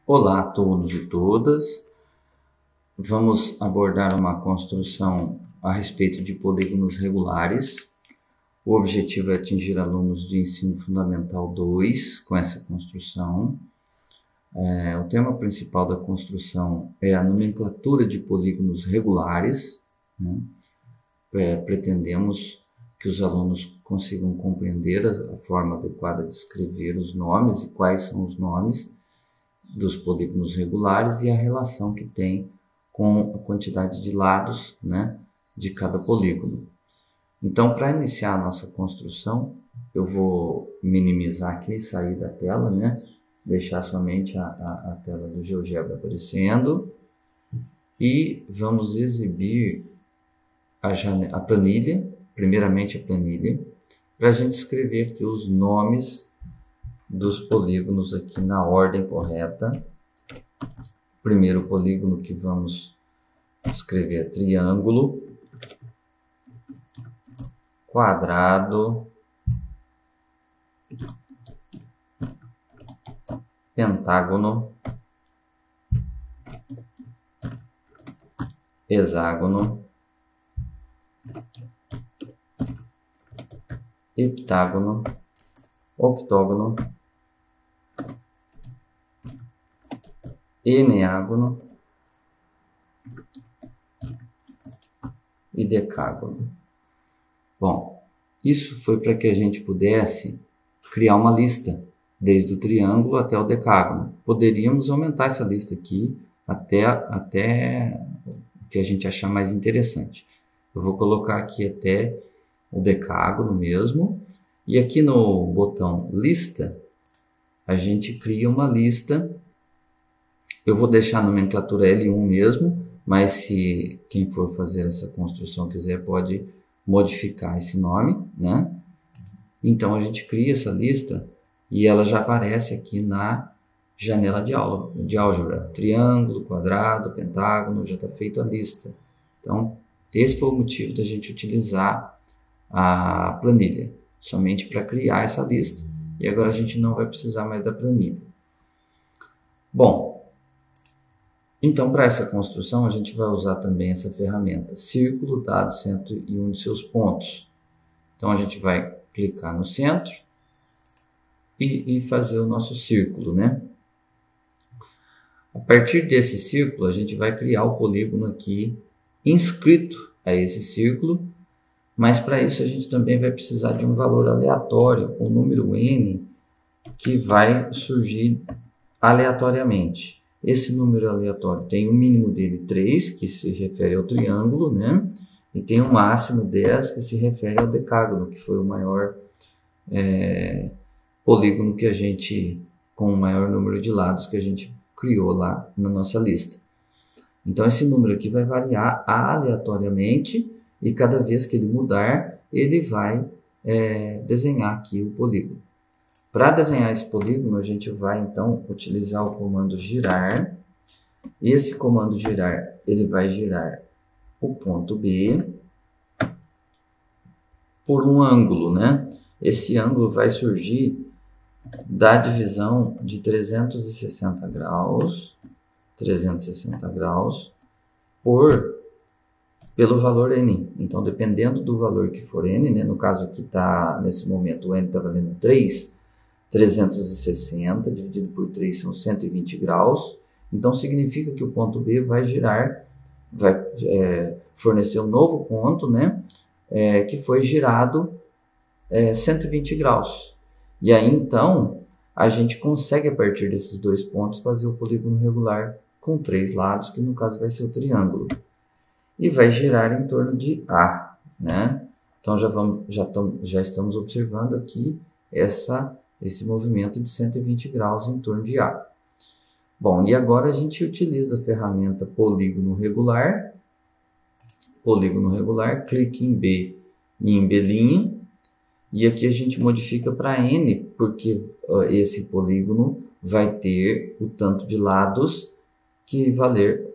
Olá a todos e todas. Vamos abordar uma construção a respeito de polígonos regulares. O objetivo é atingir alunos de ensino fundamental 2 com essa construção. O tema principal da construção é a nomenclatura de polígonos regulares, né? Pretendemos que os alunos consigam compreender a forma adequada de escrever os nomes e quais são os nomes dos polígonos regulares e a relação que tem com a quantidade de lados, né, de cada polígono. Então, para iniciar a nossa construção, eu vou minimizar aqui, sair da tela, né, deixar somente a tela do GeoGebra aparecendo e vamos exibir a planilha, primeiramente a planilha, para a gente escrever aqui os nomes dos polígonos aqui na ordem correta. O primeiro polígono que vamos escrever é triângulo, quadrado, pentágono, hexágono, heptágono, octógono, eneágono e decágono. Bom, isso foi para que a gente pudesse criar uma lista, desde o triângulo até o decágono. Poderíamos aumentar essa lista aqui até o que a gente achar mais interessante. Eu vou colocar aqui até o decágono mesmo. E aqui no botão lista, a gente cria uma lista. Eu vou deixar a nomenclatura L1 mesmo, mas se quem for fazer essa construção quiser, pode modificar esse nome, né? Então a gente cria essa lista e ela já aparece aqui na janela de álgebra. Triângulo, quadrado, pentágono, já está feita a lista. Então esse foi o motivo da gente utilizar a planilha, somente para criar essa lista. E agora a gente não vai precisar mais da planilha. Bom, então para essa construção a gente vai usar também essa ferramenta, círculo, dado, centro e um de seus pontos. Então a gente vai clicar no centro e fazer o nosso círculo, né? A partir desse círculo a gente vai criar o polígono aqui inscrito a esse círculo, mas para isso a gente também vai precisar de um valor aleatório, o número n, que vai surgir aleatoriamente. Esse número aleatório tem um mínimo dele 3, que se refere ao triângulo, né? E tem um máximo 10, que se refere ao decágono, que foi o maior polígono que a gente, com o maior número de lados que a gente criou lá na nossa lista. Então esse número aqui vai variar aleatoriamente e cada vez que ele mudar, ele vai desenhar aqui o polígono. Para desenhar esse polígono, a gente vai então utilizar o comando girar. Esse comando girar, ele vai girar o ponto B por um ângulo, né? Esse ângulo vai surgir da divisão de 360 graus pelo valor n. Então, dependendo do valor que for n, né? No caso aqui está, nesse momento, o n está valendo 3, 360 dividido por 3 são 120 graus. Então, significa que o ponto B vai girar, vai fornecer um novo ponto, né? Que foi girado 120 graus. E aí, então, a gente consegue, a partir desses dois pontos, fazer o polígono regular com 3 lados, que no caso vai ser o triângulo. E vai girar em torno de A, né? Então, já estamos observando aqui esse movimento de 120 graus em torno de A. Bom, e agora a gente utiliza a ferramenta polígono regular. Polígono regular, clique em B e em B'. E aqui a gente modifica para N, porque esse polígono vai ter o tanto de lados que valer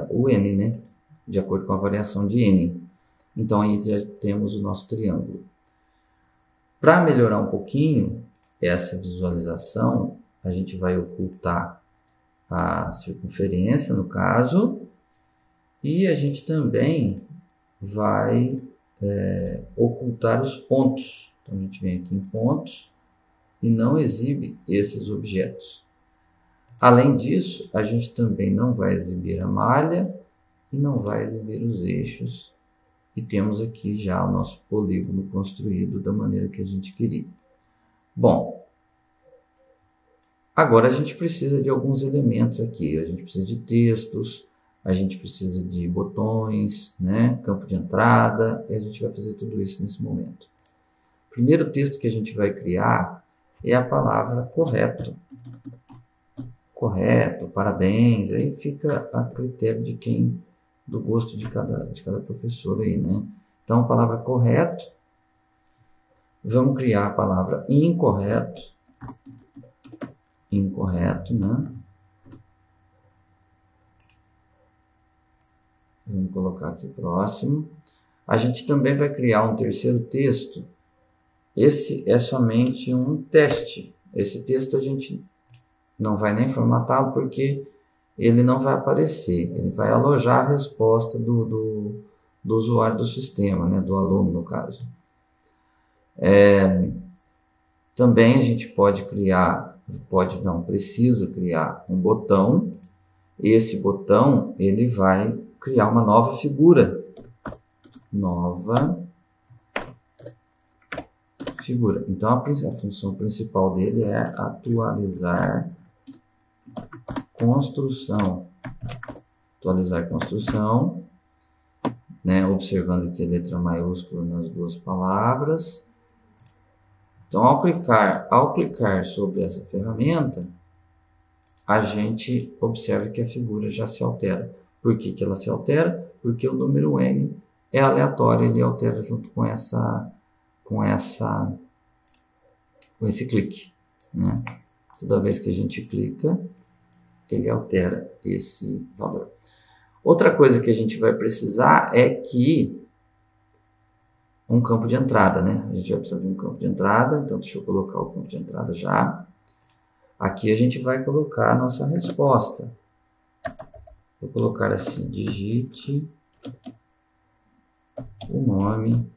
o N, né? De acordo com a variação de N. Então aí já temos o nosso triângulo. Para melhorar um pouquinho essa visualização, a gente vai ocultar a circunferência, no caso, e a gente também vai ocultar os pontos. Então, a gente vem aqui em pontos e não exibe esses objetos. Além disso, a gente também não vai exibir a malha e não vai exibir os eixos. E temos aqui já o nosso polígono construído da maneira que a gente queria. Bom, agora a gente precisa de alguns elementos aqui. A gente precisa de textos, a gente precisa de botões, né? Campo de entrada, e a gente vai fazer tudo isso nesse momento. O primeiro texto que a gente vai criar é a palavra correto. Correto, parabéns, aí fica a critério de quem, do gosto de cada professor aí, né? Então, a palavra correto, vamos criar a palavra incorreto, né? Vamos colocar aqui próximo. A gente também vai criar um terceiro texto. Esse é somente um teste. Esse texto a gente não vai nem formatá-lo porque ele não vai aparecer. Ele vai alojar a resposta do usuário do sistema, né? Do aluno, no caso. Também a gente precisa criar um botão. Esse botão, ele vai criar uma nova figura. Então, a função principal dele é atualizar construção. Atualizar construção, né? Observando aqui a letra maiúscula nas duas palavras. Então, ao clicar sobre essa ferramenta, a gente observa que a figura já se altera. Por que ela se altera? Porque o número N é aleatório, ele altera junto com esse clique, né? Toda vez que a gente clica, ele altera esse valor. Outra coisa que a gente vai precisar é que um campo de entrada, né? A gente vai precisar de um campo de entrada, então deixa eu colocar o campo de entrada já. Aqui a gente vai colocar a nossa resposta. Vou colocar assim, digite o nome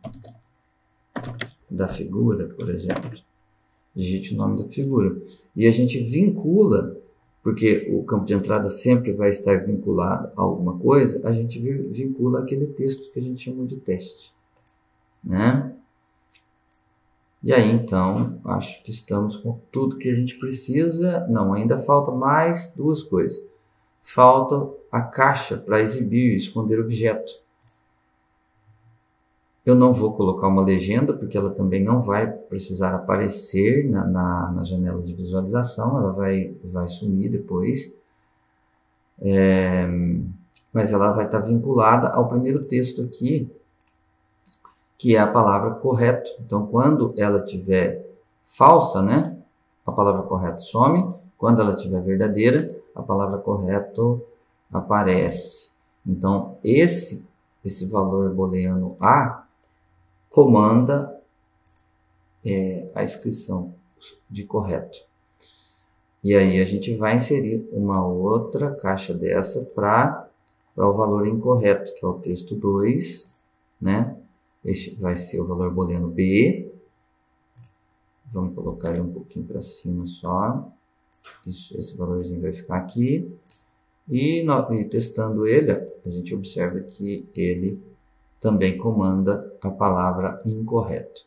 da figura, por exemplo. Digite o nome da figura. E a gente vincula, porque o campo de entrada sempre vai estar vinculado a alguma coisa, a gente vincula aquele texto que a gente chamou de teste, né? E aí, então, acho que estamos com tudo que a gente precisa. Não, ainda falta mais duas coisas. Falta a caixa para exibir e esconder objeto. Eu não vou colocar uma legenda, porque ela também não vai precisar aparecer na janela de visualização, ela vai sumir depois. Mas ela vai estar vinculada ao primeiro texto aqui, que é a palavra correto. Então, quando ela estiver falsa, né, a palavra correto some. Quando ela estiver verdadeira, a palavra correto aparece. Então, esse valor booleano A comanda a inscrição de correto. E aí a gente vai inserir uma outra caixa dessa para o valor incorreto, que é o texto 2, né? Este vai ser o valor booleano B. Vamos colocar ele um pouquinho para cima só. Isso, esse valorzinho vai ficar aqui. E testando ele, a gente observa que ele também comanda a palavra incorreto.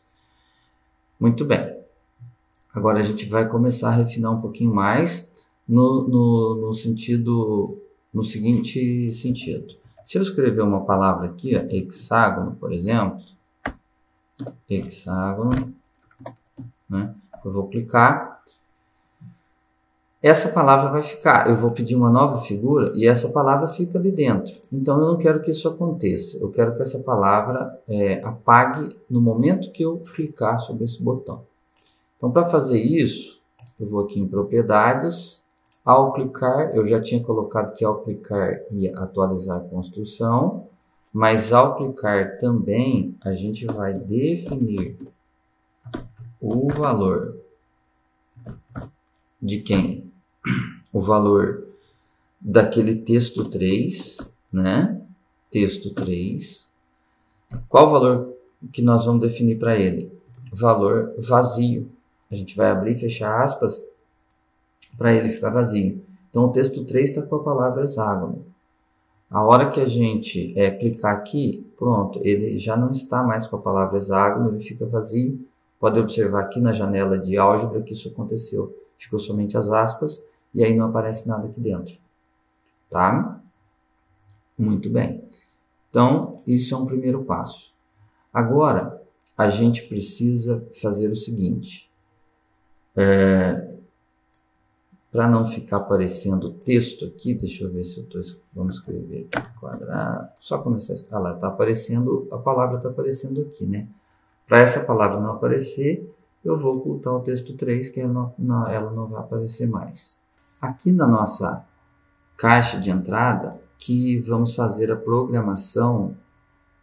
Muito bem. Agora a gente vai começar a refinar um pouquinho mais no seguinte sentido. Se eu escrever uma palavra aqui, hexágono, por exemplo, hexágono, né? Eu vou clicar. Essa palavra vai ficar, eu vou pedir uma nova figura e essa palavra fica ali dentro. Então, eu não quero que isso aconteça. Eu quero que essa palavra apague no momento que eu clicar sobre esse botão. Então, para fazer isso, eu vou aqui em propriedades. Ao clicar, eu já tinha colocado que ao clicar ia atualizar a construção. Mas ao clicar também, a gente vai definir o valor de quem? O valor daquele texto 3, né? Texto 3. Qual o valor que nós vamos definir para ele? Valor vazio. A gente vai abrir e fechar aspas para ele ficar vazio. Então, o texto 3 está com a palavra hexágono. A hora que a gente clicar aqui, pronto, ele já não está mais com a palavra hexágono, ele fica vazio. Pode observar aqui na janela de álgebra que isso aconteceu. Ficou somente as aspas e aí não aparece nada aqui dentro. Tá? Muito bem. Então, isso é um primeiro passo. Agora, a gente precisa fazer o seguinte. Para não ficar aparecendo texto aqui, deixa eu ver se eu estou... Vamos escrever aqui, quadrado. Só começar... Ah lá, tá aparecendo, a palavra está aparecendo aqui, né? Para essa palavra não aparecer, eu vou ocultar o texto 3, que ela não vai aparecer mais. Aqui na nossa caixa de entrada, que vamos fazer a programação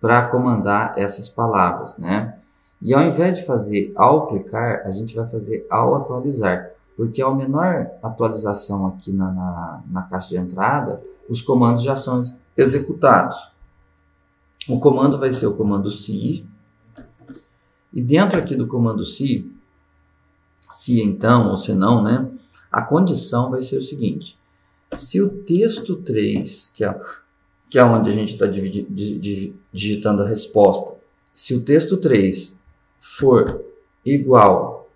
para comandar essas palavras, né? E ao invés de fazer ao aplicar, a gente vai fazer ao atualizar. Porque ao menor atualização aqui na caixa de entrada, os comandos já são executados. O comando vai ser o comando se, e dentro aqui do comando se então ou se não, né, a condição vai ser o seguinte: se o texto 3, que é onde a gente está digitando a resposta, se o texto 3 for igual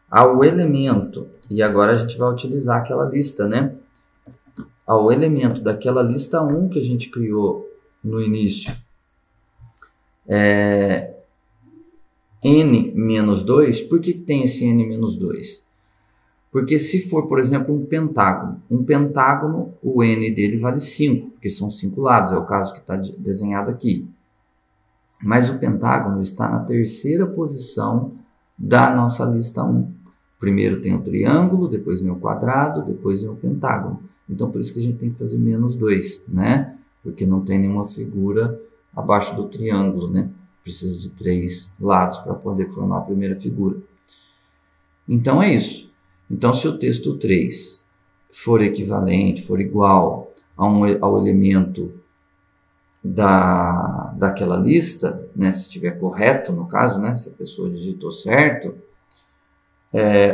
ao elemento, e agora a gente vai utilizar aquela lista, né? Ao elemento daquela lista 1 que a gente criou no início, n-2, por que tem esse n-2? Porque se for, por exemplo, um pentágono, o n dele vale 5, porque são 5 lados, é o caso que está desenhado aqui. Mas o pentágono está na terceira posição da nossa lista 1. Primeiro tem o triângulo, depois vem o quadrado, depois vem o pentágono. Então, por isso que a gente tem que fazer -2, né? Porque não tem nenhuma figura abaixo do triângulo, né? Precisa de 3 lados para poder formar a primeira figura. Então, é isso. Então, se o texto 3 for equivalente, for igual ao elemento daquela lista, né? Se estiver correto, no caso, né? Se a pessoa digitou certo,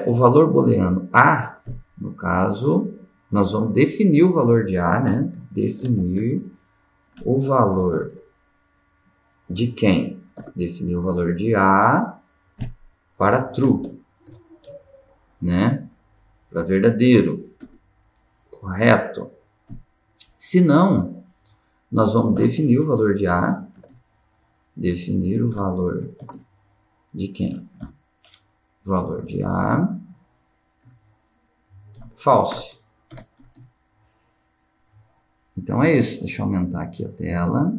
o valor booleano A, no caso, nós vamos definir o valor de A, né? Definir o valor de quem? Definir o valor de A para true, né? Para verdadeiro, correto. Se não, nós vamos definir o valor de A, definir o valor de quem? Valor de A, false. Então é isso. Deixa eu aumentar aqui a tela.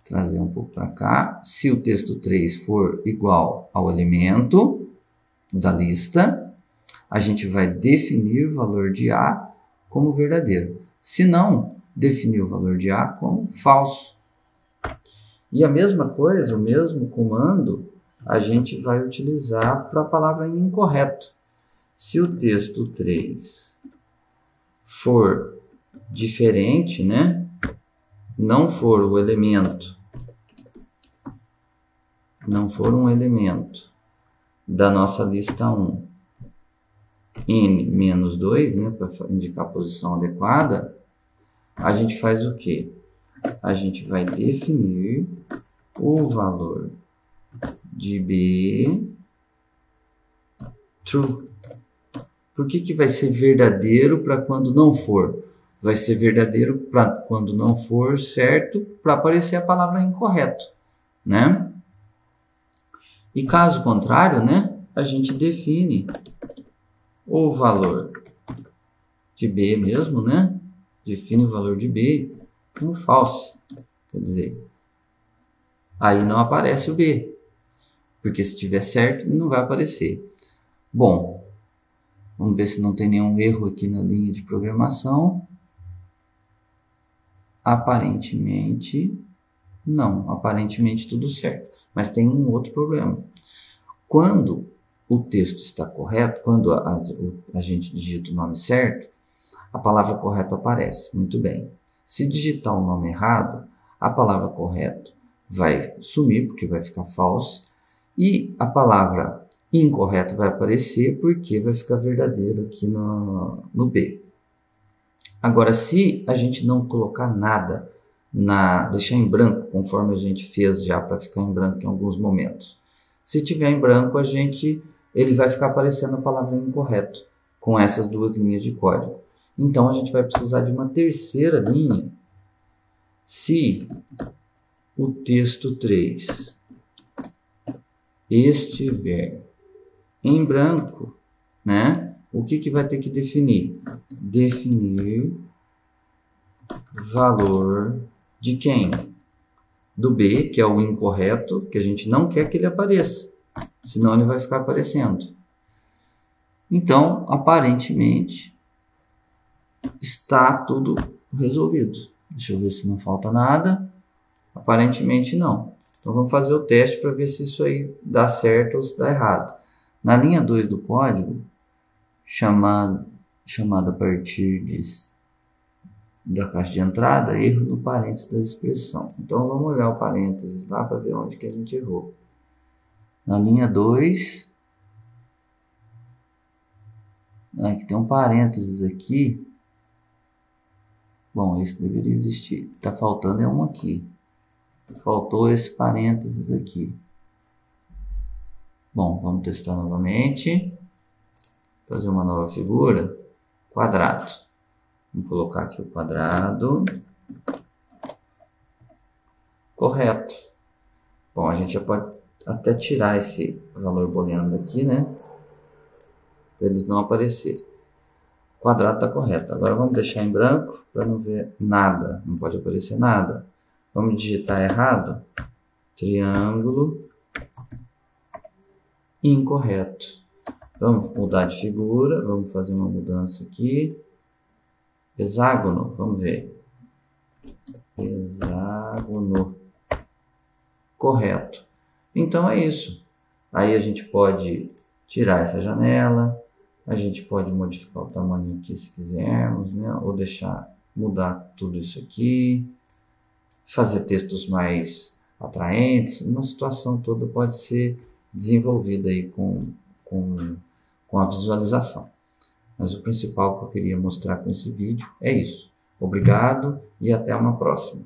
Trazer um pouco para cá. Se o texto 3 for igual ao elemento da lista, a gente vai definir o valor de A como verdadeiro. Se não, definir o valor de A como falso. E a mesma coisa, o mesmo comando, a gente vai utilizar para a palavra incorreto. Se o texto 3 for diferente, né? Não for o elemento, não for um elemento da nossa lista 1, n-2, né? Para indicar a posição adequada, a gente faz o quê? A gente vai definir o valor de B true. Por que vai ser verdadeiro para quando não for? Vai ser verdadeiro para quando não for certo, para aparecer a palavra incorreto, né? E caso contrário, né, a gente define o valor de B mesmo, né? Define o valor de B como false. Quer dizer, aí não aparece o B, porque se estiver certo, não vai aparecer. Bom, vamos ver se não tem nenhum erro aqui na linha de programação. Aparentemente, não. Aparentemente tudo certo. Mas tem um outro problema. Quando o texto está correto, quando a gente digita o nome certo, a palavra correta aparece. Muito bem. Se digitar o nome errado, a palavra correto vai sumir, porque vai ficar falso, e a palavra incorreta vai aparecer, porque vai ficar verdadeiro aqui no B. Agora, se a gente não colocar nada, deixar em branco, conforme a gente fez já para ficar em branco em alguns momentos. Se tiver em branco, ele vai ficar aparecendo a palavra incorreto, com essas duas linhas de código. Então, a gente vai precisar de uma terceira linha. Se o texto 3 estiver em branco, né? O que vai ter que definir? Definir valor de quem? Do B, que é o incorreto, que a gente não quer que ele apareça, senão ele vai ficar aparecendo. Então, aparentemente, está tudo resolvido. Deixa eu ver se não falta nada. Aparentemente não. Então, vamos fazer o teste para ver se isso aí dá certo ou se dá errado. Na linha 2 do código, chamada a partir da caixa de entrada, erro no parênteses da expressão. Então, vamos olhar o parênteses lá para ver onde que a gente errou. Na linha 2, aqui tem um parênteses aqui. Bom, esse deveria existir. Está faltando um aqui. Faltou esse parênteses aqui. Bom, vamos testar novamente. Fazer uma nova figura. Quadrado. Vamos colocar aqui o quadrado. Correto. Bom, a gente já pode até tirar esse valor booleano daqui, né? Para eles não aparecerem. O quadrado está correto. Agora vamos deixar em branco para não ver nada. Não pode aparecer nada. Vamos digitar errado. Triângulo. Incorreto. Vamos mudar de figura. Vamos fazer uma mudança aqui. Hexágono. Vamos ver. Hexágono. Correto. Então é isso. Aí a gente pode tirar essa janela. A gente pode modificar o tamanho aqui se quisermos, né? Ou mudar tudo isso aqui. Fazer textos mais atraentes. Uma situação toda pode ser desenvolvida aí com a visualização. Mas o principal que eu queria mostrar com esse vídeo é isso. Obrigado e até uma próxima.